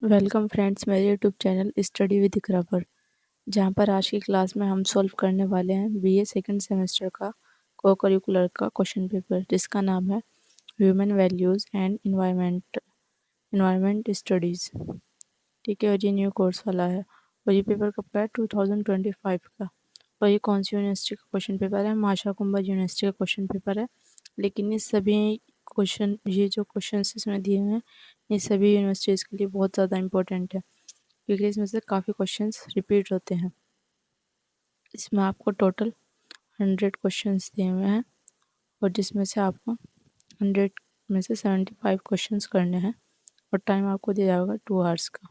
Welcome friends मेरे YouTube channel study with इकरा पर। जहाँ पर आज की क्लास में हम सॉल्व करने वाले हैं बीए सेकंड सेमेस्टर का को करिकुलर का क्वेश्चन पेपर, जिसका नाम है human values and environment studies. ठीक है, और ये न्यू कोर्स वाला है और ये पेपर कब का है 2025 का। और ये कौन सी यूनिवर्सिटी का क्वेश्चन पेपर है? महाकुंभ यूनिवर्सिटी का क्वेश्चन पेपर है। लेकिन ये सभी ये जो क्वेश्चन इसमें दिए हुए हैं, ये सभी यूनिवर्सिटीज़ के लिए बहुत ज़्यादा इंपॉर्टेंट है, क्योंकि इसमें से काफ़ी क्वेश्चंस रिपीट होते हैं। इसमें आपको टोटल 100 क्वेश्चंस दिए हुए हैं और जिसमें से आपको 100 में से 75 क्वेश्चंस करने हैं और टाइम आपको दिया जाएगा 2 आवर्स का।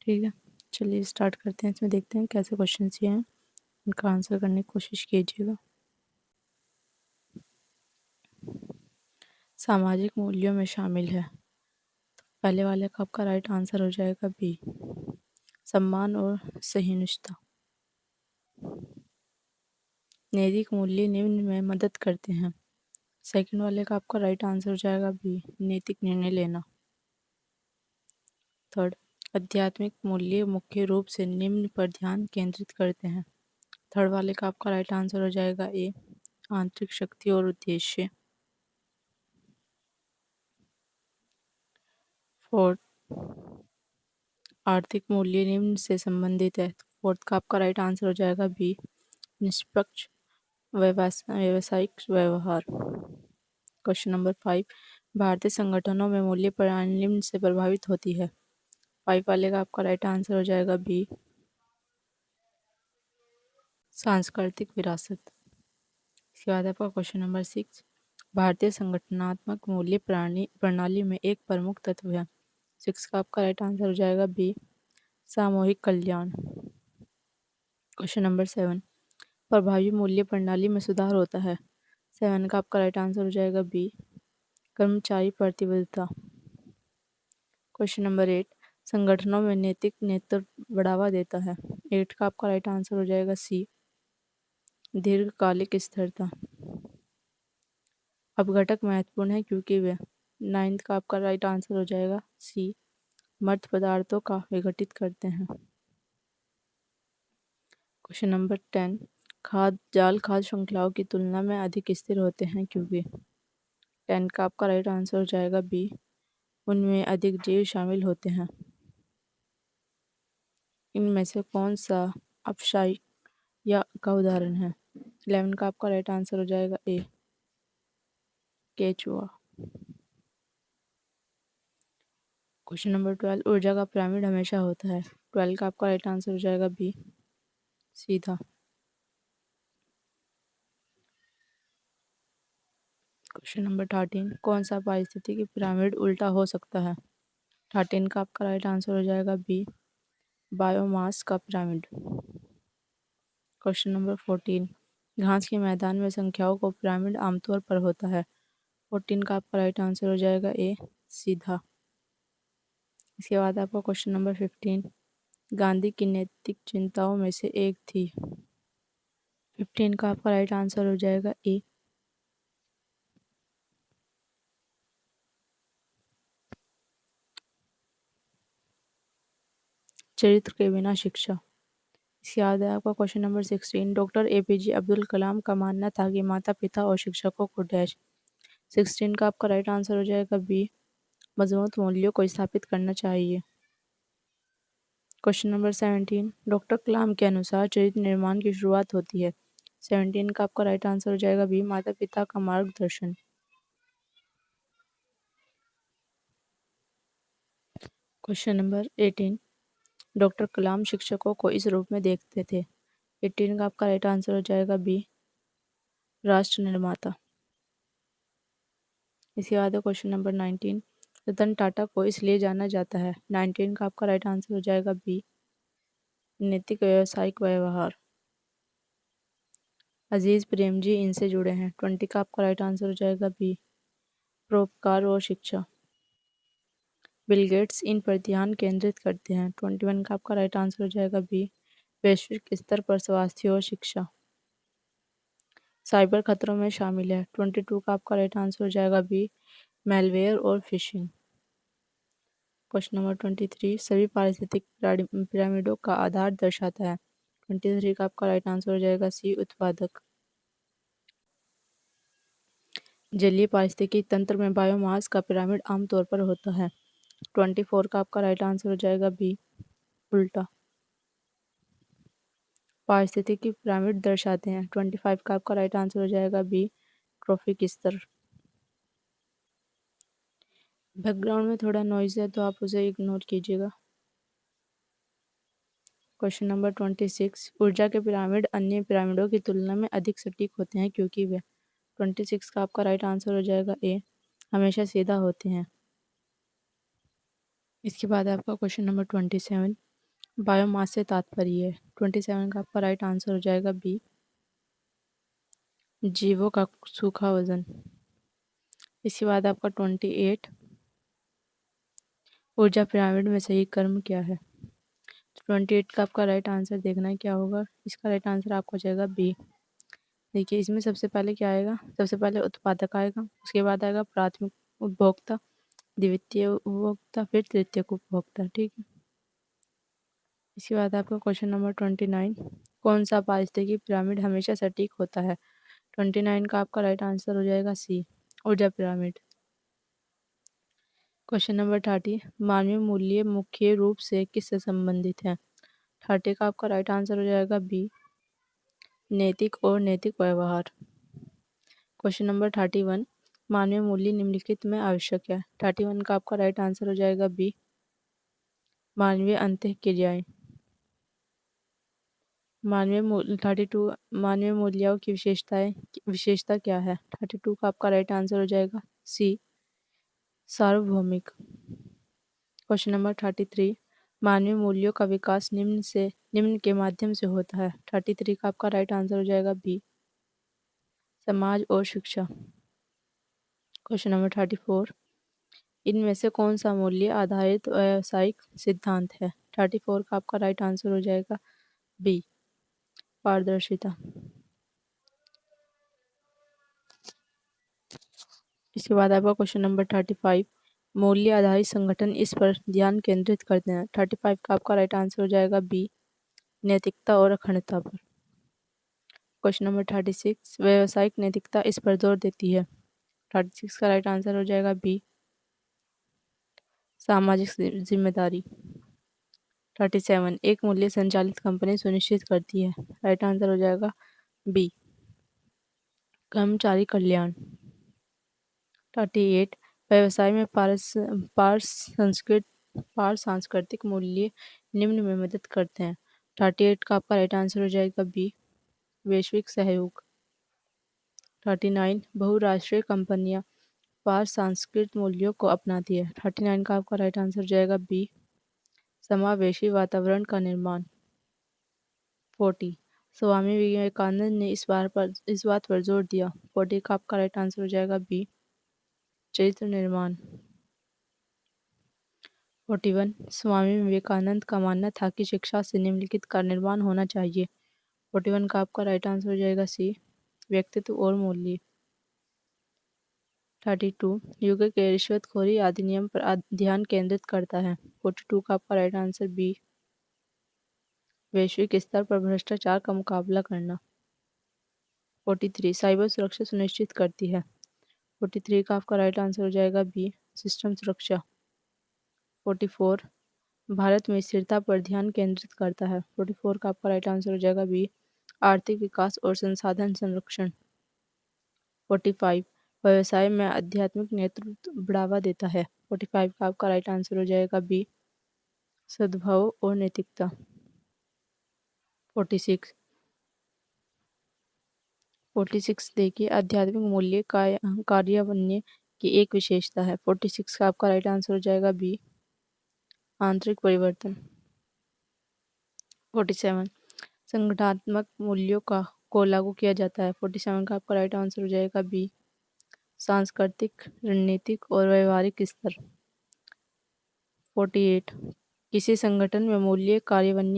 ठीक है, चलिए स्टार्ट करते हैं। इसमें देखते हैं कैसे क्वेश्चन दिए हैं, उनका आंसर करने की कोशिश कीजिएगा। सामाजिक मूल्यों में शामिल है, पहले वाले का आपका राइट आंसर हो जाएगा बी, सम्मान और सहिष्णुता। नैतिक मूल्य निम्न में मदद करते हैं, सेकंड वाले का आपका राइट आंसर हो जाएगा बी, नैतिक निर्णय लेना। थर्ड, आध्यात्मिक मूल्य मुख्य रूप से निम्न पर ध्यान केंद्रित करते हैं। थर्ड वाले का आपका राइट आंसर हो जाएगा ए, आंतरिक शक्ति और उद्देश्य। फोर्थ, आर्थिक मूल्य निम्न से संबंधित है। फोर्थ का आपका राइट आंसर हो जाएगा बी, निष्पक्ष व्यवसायिक व्यवहार। क्वेश्चन नंबर 5, भारतीय संगठनों में मूल्य प्रणाली निम्न से प्रभावित होती है। 5 वाले का आपका राइट आंसर हो जाएगा बी, सांस्कृतिक विरासत। इसके बाद आपका क्वेश्चन नंबर 6, भारतीय संगठनात्मक मूल्य प्रणाली में एक प्रमुख तत्व है। 6 का आपका राइट आंसर हो जाएगा बी, सामूहिक कल्याण। क्वेश्चन नंबर 7, प्रभावी मूल्य प्रणाली में सुधार होता है। 7 का आपका राइट आंसर हो जाएगा बी, कर्मचारी प्रतिबद्धता। क्वेश्चन नंबर 8, संगठनों में नैतिक नेतृत्व बढ़ावा देता है। 8 का आपका राइट आंसर हो जाएगा सी, दीर्घकालिक स्थिरता। अपघटक महत्वपूर्ण है क्योंकि वे, 9 का आपका राइट आंसर हो जाएगा सी, मर्द पदार्थों का विघटित करते हैं। क्वेश्चन नंबर 10, जाल खाद्य श्रृंखलाओं की तुलना में अधिक स्थिर होते हैं क्योंकि। 10 का आपका राइट आंसर हो जाएगा बी, उनमें अधिक जीव शामिल होते हैं। इनमें से कौन सा अपशायी या का उदाहरण है? 11 का आपका राइट आंसर हो जाएगा ए, केचुआ। क्वेश्चन नंबर 12, ऊर्जा का पिरामिड हमेशा होता है। 12 का आपका राइट आंसर हो जाएगा बी, सीधा। क्वेश्चन नंबर 13, कौन सा पारिस्थितिकी पिरामिड उल्टा हो सकता है? 13 का आपका राइट आंसर हो जाएगा बी, बायोमास का पिरामिड। क्वेश्चन नंबर 14, घास के मैदान में संख्याओं को पिरामिड आमतौर पर होता है। 14 का आपका राइट आंसर हो जाएगा ए, सीधा। इसके बाद आपका क्वेश्चन नंबर 15, गांधी की नैतिक चिंताओं में से एक थी। 15 का आपका राइट आंसर हो जाएगा ए, चरित्र के बिना शिक्षा। इसके बाद है आपका question number 16, doctor APJ Abdul Kalam का मानना था कि माता पिता और शिक्षकों को डैश। 16 का आपका राइट आंसर हो जाएगा बी, मजबूत मूल्यों को स्थापित करना चाहिए। क्वेश्चन नंबर 17, डॉक्टर कलाम के अनुसार चरित्र निर्माण की शुरुआत होती है। 17 का आपका राइट आंसर हो जाएगा बी, माता पिता का मार्गदर्शन। क्वेश्चन नंबर 18, डॉक्टर कलाम शिक्षकों को इस रूप में देखते थे। 18 का आपका राइट आंसर हो जाएगा बी, राष्ट्र निर्माता। इसके बाद क्वेश्चन नंबर 19, रतन टाटा को इसलिए जाना जाता है। 19 का आपका राइट आंसर हो जाएगा बी, नैतिक व्यावसायिक व्यवहार। अजीज प्रेमजी इनसे जुड़े हैं। 20 का आपका राइट आंसर हो जाएगा बी, परोपकार और शिक्षा। बिल गेट्स इन पर ध्यान केंद्रित करते हैं। 21 का आपका राइट आंसर हो जाएगा बी, वैश्विक स्तर पर स्वास्थ्य और शिक्षा। साइबर खतरों में शामिल है। 22 का आपका राइट आंसर हो जाएगा बी, मैलवेयर और फिशिंग। क्वेश्चन नंबर 23 सभी पारिस्थितिक पिरामिडों का आधार दर्शाता है। 23 का आपका राइट आंसर हो जाएगा सी उत्पादक। जलीय पारिस्थितिकी तंत्र में बायोमास का पिरामिड आमतौर पर होता है। 24 का आपका राइट आंसर हो जाएगा बी उल्टा। पारिस्थितिकी पिरामिड दर्शाते हैं। 25 का आपका राइट आंसर हो जाएगा बी ट्रॉफिक स्तर। बैकग्राउंड में थोड़ा नॉइज है तो आप उसे इग्नोर कीजिएगा। क्वेश्चन नंबर 26 ऊर्जा के पिरामिड अन्य पिरामिडों की तुलना में अधिक सटीक होते हैं क्योंकि वे 26 का आपका राइट आंसर हो जाएगा ए हमेशा सीधा होते हैं। इसके बाद आपका क्वेश्चन नंबर 27 बायोमास से तात्पर्य है। 27 का आपका राइट आंसर हो जाएगा बी जीवों का सूखा वजन। इसके बाद आपका 28 ऊर्जा पिरामिड में सही क्रम क्या है। 28 का आपका राइट आंसर देखना है क्या होगा। इसका राइट आंसर आपका हो जाएगा बी। देखिए इसमें सबसे पहले क्या आएगा, सबसे पहले उत्पादक आएगा, उसके बाद आएगा प्राथमिक उपभोक्ता, द्वितीय उपभोक्ता, फिर तृतीयक उपभोक्ता। ठीक है। इसके बाद आपका क्वेश्चन नंबर 29 कौन सा पारिस्थितिकी पिरामिड हमेशा सटीक होता है। 29 का आपका राइट आंसर हो जाएगा सी ऊर्जा पिरामिड। क्वेश्चन नंबर 30 मानवीय मूल्य मुख्य रूप से किससे संबंधित है। 30 का आपका राइट आंसर हो जाएगा बी नैतिक और नैतिक व्यवहार। क्वेश्चन नंबर 31 मानवीय मूल्य निम्नलिखित में आवश्यक है। 31 का आपका राइट आंसर हो जाएगा बी मानवीय अंतःक्रियाएं। 32 मानवीय मूल्यों की विशेषता क्या है। 32 का आपका राइट आंसर हो जाएगा सी सार्वभौमिक। क्वेश्चन नंबर 33 मानवीय मूल्यों का विकास निम्न के माध्यम से होता है। 33 का आपका राइट आंसर हो जाएगा बी समाज और शिक्षा। क्वेश्चन नंबर 34 इनमें से कौन सा मूल्य आधारित व्यावसायिक सिद्धांत है। 34 का आपका राइट आंसर हो जाएगा बी पारदर्शिता। इसके बाद आपका क्वेश्चन नंबर 35 मूल्य आधारित संगठन इस पर ध्यान केंद्रित करते हैं। 35 का आपका राइट आंसर हो जाएगा बी नैतिकता और अखंडता पर। क्वेश्चन नंबर 36 व्यावसायिक नैतिकता इस पर जोर देती है। 36 का राइट आंसर हो जाएगा बी सामाजिक जिम्मेदारी। 37 एक मूल्य संचालित कंपनी सुनिश्चित करती है। राइट आंसर हो जाएगा बी कर्मचारी कल्याण। 38 व्यवसाय में पार सांस्कृतिक मूल्य निम्न में मदद करते हैं। 38 का आपका राइट आंसर हो जाएगा बी वैश्विक सहयोग। 39 बहुराष्ट्रीय कंपनियां पार सांस्कृतिक मूल्यों को अपनाती है। 39 का आपका राइट आंसर हो जाएगा बी समावेशी वातावरण का निर्माण। 40 स्वामी विवेकानंद ने इस बात पर जोर दिया। 40 का आपका राइट आंसर हो जाएगा बी चरित्र निर्माण। 41 स्वामी विवेकानंद का मानना था कि शिक्षा से निम्नलिखित का निर्माण होना चाहिए। 41 का आपका राइट आंसर हो जाएगा सी व्यक्तित्व और मूल्य। 32 यूके के रिश्वतखोरी अधिनियम पर ध्यान केंद्रित करता है। 42 का आपका राइट आंसर बी वैश्विक स्तर पर भ्रष्टाचार का मुकाबला करना। 43 साइबर सुरक्षा सुनिश्चित करती है। 43 का आपका राइट आंसर हो जाएगा बी सिस्टम सुरक्षा। 44 भारत में स्थिरता पर ध्यान केंद्रित करता है। 44 का आपका राइट आंसर हो जाएगा बी आर्थिक विकास और संसाधन संरक्षण। 45 व्यवसाय में आध्यात्मिक नेतृत्व बढ़ावा देता है। 45 का आपका राइट आंसर हो जाएगा बी सद्भाव और नैतिकता। 46 देखिए आध्यात्मिक मूल्य कार्यान्वयन की एक विशेषता है। 46 का आपका राइट आंसर हो जाएगा बी आंतरिक परिवर्तन। 47 संगठनात्मक मूल्यों को लागू किया जाता है। 47 का आपका राइट आंसर हो जाएगा बी सांस्कृतिक रणनीतिक और व्यवहारिक स्तर। 48 किसी संगठन में मूल्य कार्यान्वयन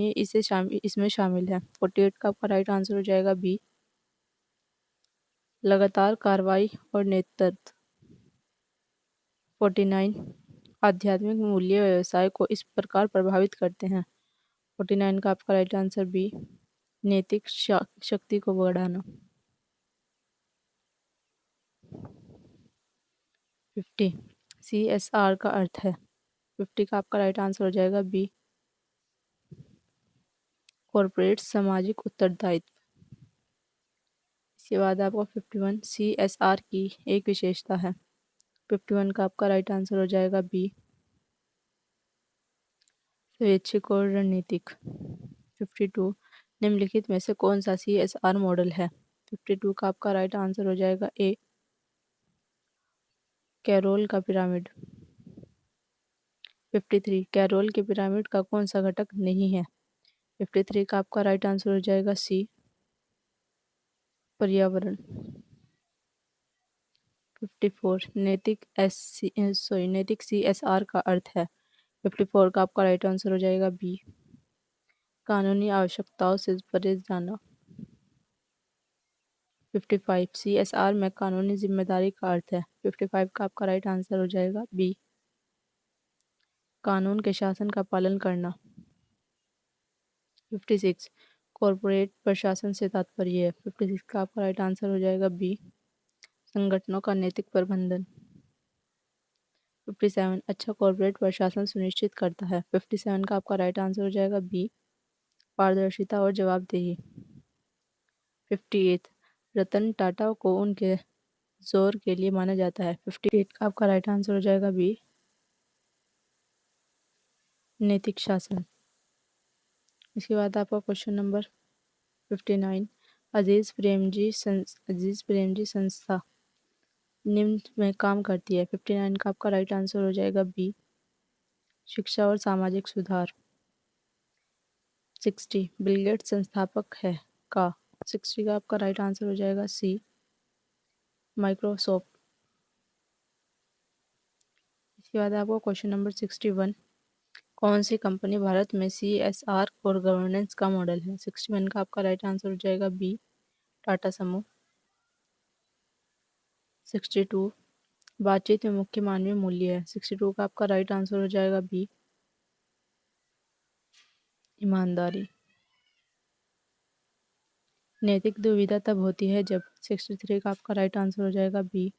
इसमें शामिल है। 48 का आपका राइट आंसर हो जाएगा बी लगातार कार्रवाई और नेतृत्व। 49 आध्यात्मिक मूल्य व्यवसाय को इस प्रकार प्रभावित करते हैं। 49 का आपका राइट आंसर बी, नैतिक शक्ति को बढ़ाना। 50 CSR का अर्थ है। 50 का आपका राइट आंसर हो जाएगा बी, कॉर्पोरेट सामाजिक उत्तरदायित्व। इसके बाद आपको 51 CSR की एक विशेषता है। 51 का आपका राइट आंसर हो जाएगा बी, स्वैच्छिक और रणनीतिक। 52 निम्नलिखित में से कौन सा CSR मॉडल है। 52 का आपका राइट आंसर हो जाएगा ए, कैरोल का पिरामिड। 53 कैरोल के पिरामिड का कौन सा घटक नहीं है। 53 का आपका राइट आंसर हो जाएगा सी, पर्यावरण। 54 नैतिक CSR का अर्थ है। 54 का आपका राइट आंसर हो जाएगा बी, कानूनी आवश्यकताओं से परे जाना। 55 CSR में कानूनी जिम्मेदारी का अर्थ है। 55 का आपका राइट आंसर हो जाएगा बी, कानून के शासन का पालन करना। 56 कॉरपोरेट प्रशासन से तात्पर्य है। 56 का आपका राइट आंसर हो जाएगा बी, संगठनों का नैतिक प्रबंधन। 57 अच्छा कॉर्पोरेट प्रशासन सुनिश्चित करता है। 57 का आपका राइट आंसर हो जाएगा बी, पारदर्शिता और जवाबदेही। 58 रतन टाटा को उनके जोर के लिए माना जाता है। 58 का आपका राइट आंसर हो जाएगा बी, नैतिक शासन। इसके बाद आपका क्वेश्चन नंबर 59 अजीज प्रेमजी संस्था निम्न में काम करती है। 59 का आपका राइट आंसर हो जाएगा बी, शिक्षा और सामाजिक सुधार। 60 बिल गेट्स संस्थापक है का। 60 का आपका राइट आंसर हो जाएगा सी, माइक्रोसॉफ्ट। इसके बाद आपको क्वेश्चन नंबर 61 कौन सी कंपनी भारत में CSR और गवर्नेंस का मॉडल है। 61 का आपका राइट आंसर हो जाएगा बी, टाटा समूह। 62 बातचीत में मुख्य मानवीय मूल्य है। 62 का आपका राइट आंसर हो जाएगा बी, ईमानदारी। नैतिक दुविधा तब होती है जब। 63 का आपका राइट आंसर हो जाएगा बी,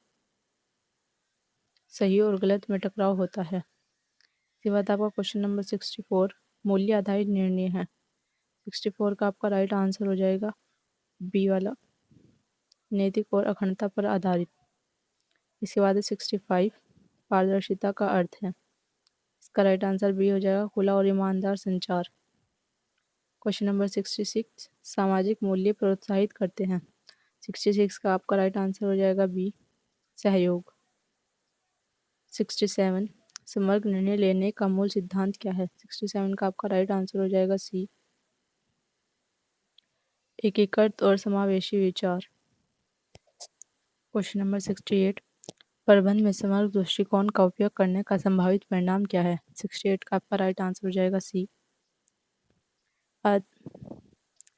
सही और गलत में टकराव होता है। इसके बाद आपका क्वेश्चन नंबर 64 मूल्य आधारित निर्णय है। 64 का आपका राइट आंसर हो जाएगा बी वाला, नैतिक और अखंडता पर आधारित। इसके बाद 65 पारदर्शिता का अर्थ है। इसका राइट आंसर बी हो जाएगा, खुला और ईमानदार संचार। क्वेश्चन नंबर 66 सामाजिक मूल्य प्रोत्साहित करते हैं। 66 का आपका राइट आंसर हो जाएगा बी, सहयोग। 67 समग्र निर्णय लेने का मूल सिद्धांत क्या है। 67 का आपका राइट आंसर हो जाएगा सी, एकीकृत और समावेशी विचार। क्वेश्चन नंबर 68 प्रबंध में समग्र दृष्टिकोण का उपयोग करने का संभावित परिणाम क्या है। 68 का आपका राइट आंसर हो जाएगा सी,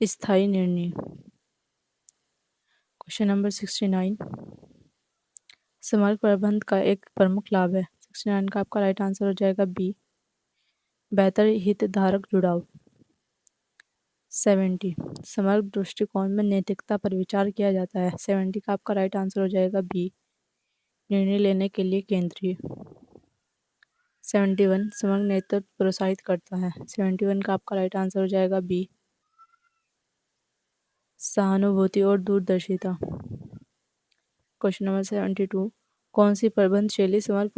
स्थायी निर्णय। क्वेश्चन नंबर 69 समग्र प्रबंध का एक प्रमुख लाभ है। 69 का आपका राइट आंसर हो जाएगा बी, बेहतर हितधारक जुड़ाव। 70 समग्र दृष्टिकोण में नैतिकता पर विचार किया जाता है। 70 का आपका राइट आंसर हो जाएगा बी, निर्णय लेने के लिए केंद्रीय। 71 समग्र नेतृत्व प्रोत्साहित करता है। 71 का आपका राइट आंसर हो जाएगा बी, सहानुभूति और दूरदर्शिता। क्वेश्चन नंबर 72 कौन सी प्रबंध शैली समग्र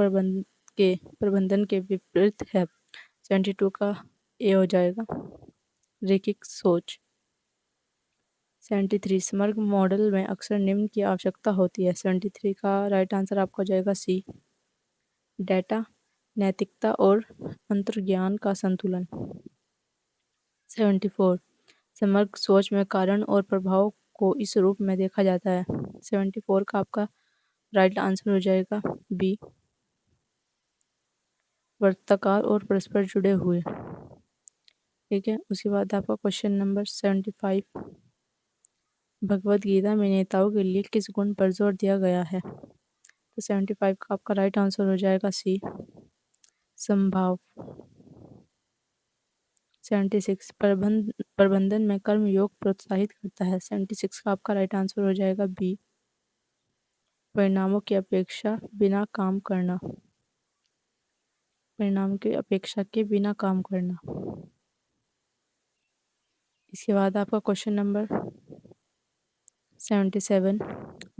प्रबंधन के विपरीत है। 72 का ए हो जाएगा, रैखिक सोच। 73 समग्र मॉडल में अक्सर निम्न की आवश्यकता होती है। 73 का राइट आंसर आपका हो जाएगा सी, डेटा, नैतिकता और अंतर्ज्ञान का संतुलन। 74 समग्र सोच में कारण और प्रभाव को इस रूप में देखा जाता है। 74 का आपका राइट आंसर हो जाएगा बी, वर्ताकार और परस्पर जुड़े हुए। ठीक है, उसके बाद आपका क्वेश्चन नंबर 75 भगवत गीता में नेताओं के लिए किस गुण पर जोर दिया गया है। तो 75 का आपका राइट आंसर हो जाएगा सी, संभाव। 76 प्रबंधन में कर्मयोग प्रोत्साहित करता है। 76 का आपका राइट आंसर हो जाएगा बी, परिणामों की अपेक्षा बिना काम करना। परिणाम की अपेक्षा के बिना काम करना। इसके बाद आपका क्वेश्चन नंबर 77,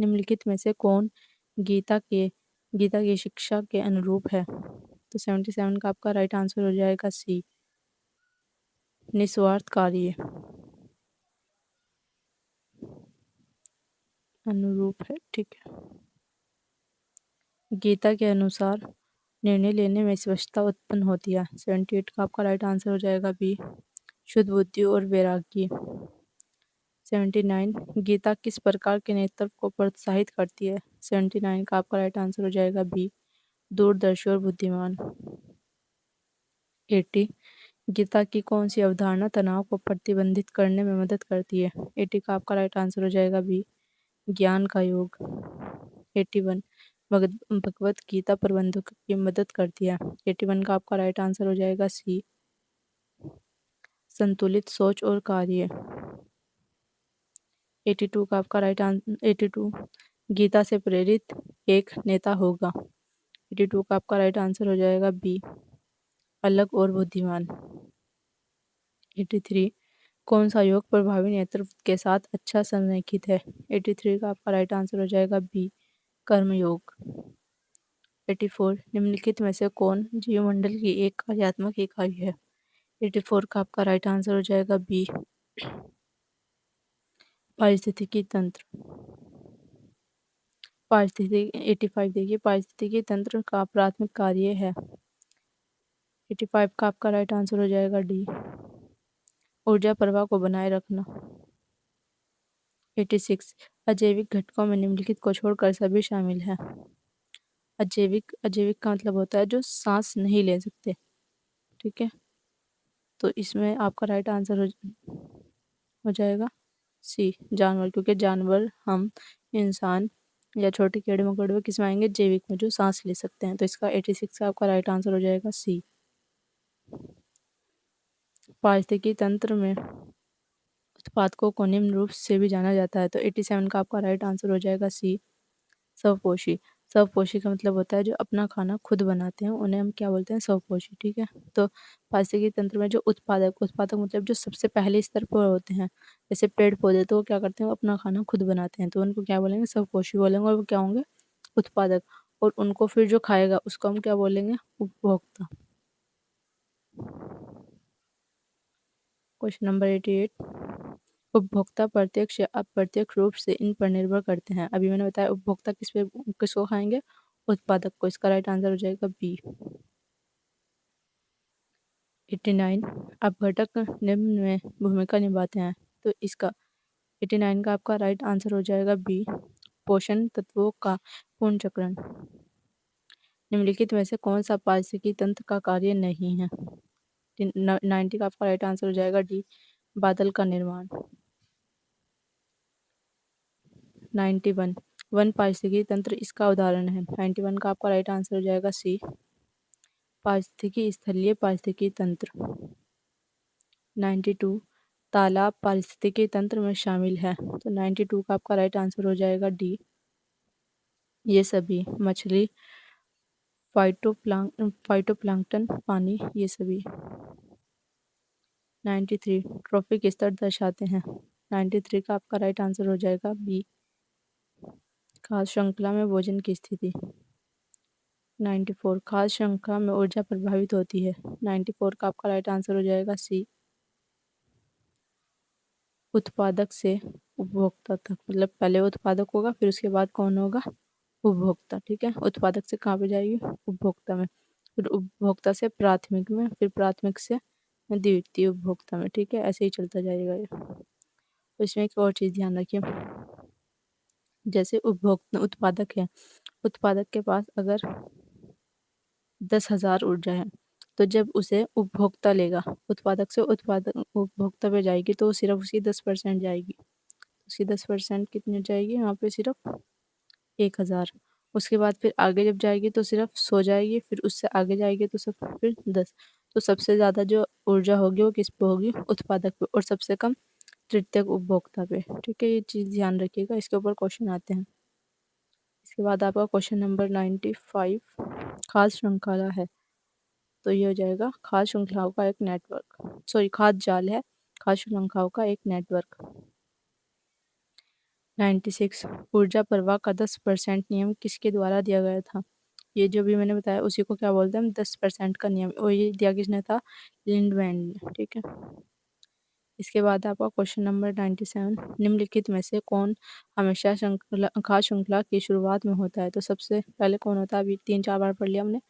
निम्नलिखित में से कौन गीता की शिक्षा के अनुरूप है? तो 77 का आपका राइट आंसर हो जाएगा सी, निस्वार्थ कार्य अनुरूप है। ठीक है। गीता के अनुसार निर्णय लेने में स्पष्टता उत्पन्न होती है। 78 का आपका राइट आंसर हो जाएगा बी, शुद्ध बुद्धि और वैराग्य। 79, गीता किस प्रकार के नेतृत्व को प्रोत्साहित करती है? 79 का आपका राइट आंसर हो जाएगा बी, दूरदर्शी और बुद्धिमान। 80, गीता की कौन सी अवधारणा तनाव को प्रतिबंधित करने में मदद करती है? 80 का आपका राइट आंसर हो जाएगा बी, ज्ञान का योग। 81, भगवत गीता प्रबंधक की मदद करती है। 81 का आपका राइट आंसर हो जाएगा सी, संतुलित सोच और कार्य। 82 का आपका राइट आंसर 82, गीता से प्रेरित एक नेता होगा। 82 का आपका राइट आंसर हो जाएगा बी, अलग और बुद्धिमान। 83, कौन सा योग प्रभावी नेतृत्व के साथ अच्छा संरेखित है? 83 का आपका राइट आंसर हो जाएगा बी, कर्म योग। 84, निम्नलिखित में से कौन जीवमंडल की एक कार्यात्मक इकाई है? 84 का आपका राइट आंसर हो जाएगा बी, पारिस्थितिकी तंत्र। 85 देखिए, पारिस्थितिकी तंत्र का प्राथमिक कार्य है। 85 का आपका राइट आंसर हो जाएगा डी, ऊर्जा प्रवाह को बनाए रखना। 86, अजैविक घटकों में निम्नलिखित को छोड़कर सभी शामिल हैं। अजैविक का मतलब होता है जो सांस नहीं ले सकते। ठीक है, तो इसमें आपका राइट आंसर हो जाएगा सी, जानवर, क्योंकि जानवर, हम, इंसान या छोटे कीड़े मकोड़े किस में आएंगे? जैविक में, जो सांस ले सकते हैं। तो इसका 86 का आपका राइट आंसर हो जाएगा सी। पारिस्थितिकी तंत्र में उत्पादकों को निम्न रूप से भी जाना जाता है। तो 87 का आपका राइट आंसर हो जाएगा सी, स्वपोषी। स्वपोषी का मतलब होता है जो अपना खाना खुद बनाते हैं, उन्हें हम क्या बोलते हैं? स्वपोषी। ठीक है, तो पारिस्थितिकी तंत्र में जो उत्पादक मतलब जो सबसे पहले स्तर पर होते हैं, जैसे पेड़ पौधे, तो वो क्या करते हैं? वो अपना खाना खुद बनाते हैं, तो उनको क्या बोलेंगे? स्वपोषी बोलेंगे। और वो क्या होंगे? उत्पादक। और उनको फिर जो खाएगा उसको हम क्या बोलेंगे? उपभोक्ता। क्वेश्चन नंबर 88, उपभोक्ता प्रत्यक्ष या अप्रत्यक्ष रूप से इन पर निर्भर करते हैं। अभी मैंने बताया उपभोक्ता किसको खाएंगे? उत्पादक को। इसका राइट आंसर हो जाएगा बी। 89, अपघटक निम्न में भूमिका निभाते हैं। तो इसका 89 का आपका राइट आंसर हो जाएगा बी, पोषण तत्वों का पुनर्चक्रण। निम्नलिखित में से कौन सा पारिस्थितिकी तंत्र का कार्य नहीं है? 90 का आपका राइट आंसर हो जाएगा डी, बादल का निर्माण। 91, वन पारिस्थितिकी तंत्र इसका उदाहरण है। 91 का आपका राइट आंसर हो जाएगा सी, पारिस्थितिकी स्थलीय पारिस्थितिकी तंत्र। 92, तालाब पारिस्थितिकी तंत्र में शामिल है। तो 92 का आपका राइट आंसर हो जाएगा डी, ये सभी, मछली, फाइटोप्लैंक्टन, पानी, ये सभी। 93, ट्रॉफिक स्तर दर्शाते हैं। 93 का आपका राइट आंसर हो जाएगा बी, खाद्य श्रृंखला में भोजन की स्थिति। 94, खाद्य श्रृंखला में ऊर्जा प्रभावित होती है। 94 का आपका राइट आंसर हो जाएगा सी, उत्पादक से उपभोक्ता तक, मतलब पहले उत्पादक होगा फिर उसके बाद कौन होगा? उपभोक्ता। ठीक है, उत्पादक से कहाँ पे जाएगी? उपभोक्ता में, फिर उपभोक्ता से प्राथमिक में, फिर प्राथमिक से द्वितीय उपभोक्ता में। ठीक है, ऐसे ही चलता जाएगा ये। तो इसमें एक और चीज़ ध्यान रखिए, जैसे उपभोक्ता उत्पादक है, उत्पादक के पास अगर 10,000 ऊर्जा है, तो जब उसे उपभोक्ता लेगा, उत्पादक से उत्पादक उपभोक्ता पे जाएगी, तो सिर्फ उसकी 10% जाएगी। उसकी 10% कितनी जाएगी? यहाँ पे सिर्फ 1,000। उसके बाद फिर आगे जब जाएगी तो सिर्फ 100 जाएगी, फिर उससे आगे जाएगी तो सब फिर 10। तो सबसे ज़्यादा जो ऊर्जा होगी वो किस पे होगी? उत्पादक पे, और सबसे कम तृतीयक उपभोक्ता पे। ठीक है, ये चीज़ ध्यान रखिएगा। इसके ऊपर क्वेश्चन आते हैं। इसके बाद आपका क्वेश्चन नंबर 95, खाद्य श्रृंखला है, तो ये हो जाएगा खाद्य श्रृंखलाओं का एक नेटवर्क, सॉरी खाद्य जाल है, खाद्य श्रृंखलाओं का एक नेटवर्क। 96, ऊर्जा प्रवाह का 10% नियम किसके द्वारा दिया गया था? ये जो भी मैंने बताया उसी को क्या बोलते हैं हम? 10% का नियम, और ये दिया किसने था? लिंडमैन ने। ठीक है, इसके बाद आपका क्वेश्चन नंबर 97, निम्नलिखित में से कौन हमेशा श्रृंखला खाद्य श्रृंखला की शुरुआत में होता है? तो सबसे पहले कौन होता है? अभी 3-4 बार पढ़ लिया हमने।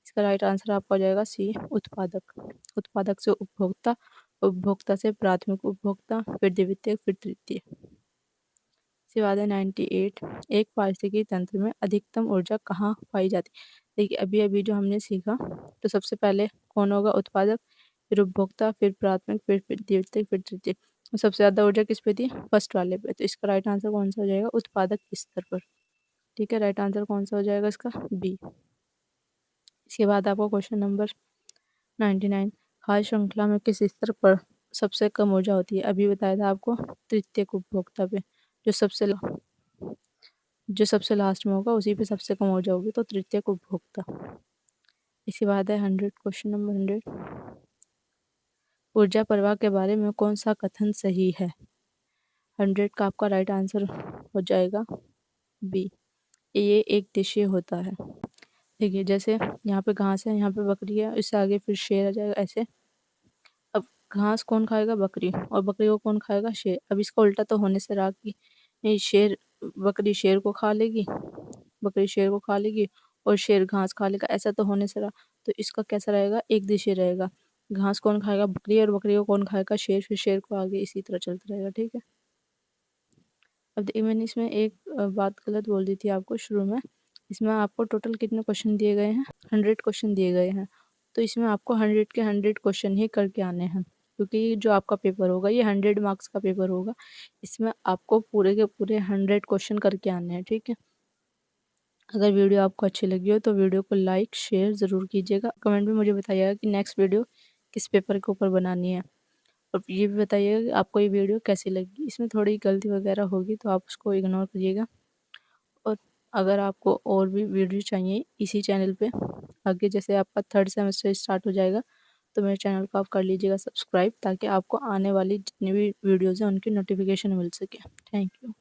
इसका राइट आंसर आपका हो जाएगा सी, उत्पादक। उत्पादक से उपभोक्ता, उपभोक्ता से प्राथमिक उपभोक्ता, फिर द्वितीयक, फिर तृतीय। इसके बाद है 98, एक पारिस्थितिकी तंत्र में अधिकतम ऊर्जा कहाँ पाई जाती है? देखिए अभी अभी जो हमने सीखा, तो सबसे पहले कौन होगा? उत्पादक, फिर उपभोक्ता, फिर प्राथमिक, फिर द्वितीयक, फिर तृतीय। तो सबसे ज़्यादा ऊर्जा किस पे थी? फर्स्ट वाले पे। तो इसका राइट आंसर कौन सा हो जाएगा? उत्पादक स्तर पर। ठीक है, राइट आंसर कौन सा हो जाएगा इसका? बी। इसके बाद आपको क्वेश्चन नंबर 99, खाद्य श्रृंखला में किस स्तर पर सबसे कम ऊर्जा होती है? अभी बताया था आपको, तृतीयक उपभोक्ता पे। जो सबसे जो सबसे लास्ट में होगा उसी पे सबसे कम ऊर्जा होगी, तो तृतीयक उपभोक्ता। इसके बाद है 100, क्वेश्चन नंबर 100, ऊर्जा प्रवाह के बारे में कौन सा कथन सही है? 100 का आपका राइट आंसर हो जाएगा बी, ये एक दिशीय होता है। देखिए जैसे यहाँ पे घास है, यहाँ पे बकरी है, इससे आगे फिर शेर आ जाएगा ऐसे। अब घास कौन खाएगा? बकरी, और बकरी को कौन खाएगा? शेर। अब इसका उल्टा तो होने से रहा कि नहीं, शेर बकरी शेर को खा लेगी, बकरी शेर को खा लेगी और शेर घास खा लेगा, ऐसा तो होने से रहा। तो इसका कैसा रहेगा? एक दिशा रहेगा। घास कौन खाएगा? बकरी, और बकरी को कौन खाएगा? शेर, फिर शेर को आगे इसी तरह चलता रहेगा। ठीक है, अब देखिए मैंने इसमें एक बात गलत बोल दी थी आपको शुरू में। इसमें आपको टोटल कितने क्वेश्चन दिए गए हैं? 100 क्वेश्चन दिए गए हैं। तो इसमें आपको 100 के 100 क्वेश्चन ही करके आने हैं, क्योंकि जो आपका पेपर होगा ये 100 मार्क्स का पेपर होगा। इसमें आपको पूरे के पूरे 100 क्वेश्चन करके आने हैं। ठीक है, अगर वीडियो आपको अच्छी लगी हो तो वीडियो को लाइक शेयर ज़रूर कीजिएगा। कमेंट में मुझे बताइएगा कि नेक्स्ट वीडियो किस पेपर के ऊपर बनानी है, और ये भी बताइएगा कि आपको ये वीडियो कैसी लगी। इसमें थोड़ी गलती वगैरह होगी तो आप उसको इग्नोर करिएगा। और अगर आपको और भी वीडियो चाहिए इसी चैनल पे, आगे जैसे आपका 3rd सेमेस्टर स्टार्ट हो जाएगा, तो मेरे चैनल को आप कर लीजिएगा सब्सक्राइब, ताकि आपको आने वाली जितनी भी वीडियोज़ हैं उनकी नोटिफिकेशन मिल सके। Thank you.